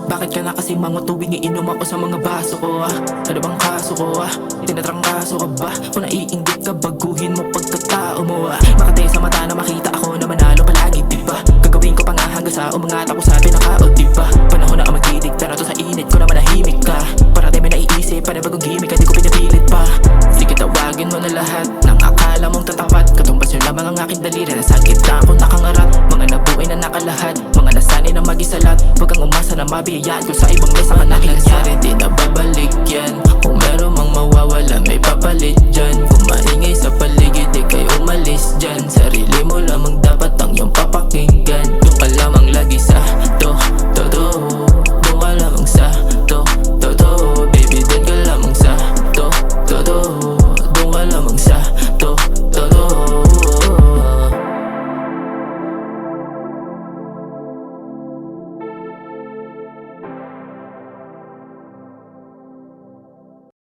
Bakit ka na kasi mga tuwing iinom ako sa mga baso ko Ano bang kaso ko Tinatrangkaso ka ba? O naiinggit ka, baguhin mo pagkatao mo Makatay sa mata na makita ako na manalo palagi, diba? Gagawin ko pa nga hanggang sa umangat ako sa pinakao, diba? Panahon na ang magdidig, tara to sa init ko na manahimik ka. Parati may naiisip, para bagong gimmick, hindi ko pinapilit pa. Sige, tawagin mo na lahat ng akala mong tatapat. Katumbas yun lamang ang aking daliri, nasa gitna ako nakangarap. Mga nabuhay na nakalahat, mga nasanay na mag-isalat. Huwag kang umasa na mabiyayaan ko sa ibang mesa ka nakilansari. Di na babalik yan, kung meron mang mawawala may papalit dyan. Kung maingay sa paligid, di kayo umalis dyan. Sarili mo lamang dapat ang iyong papakinggan.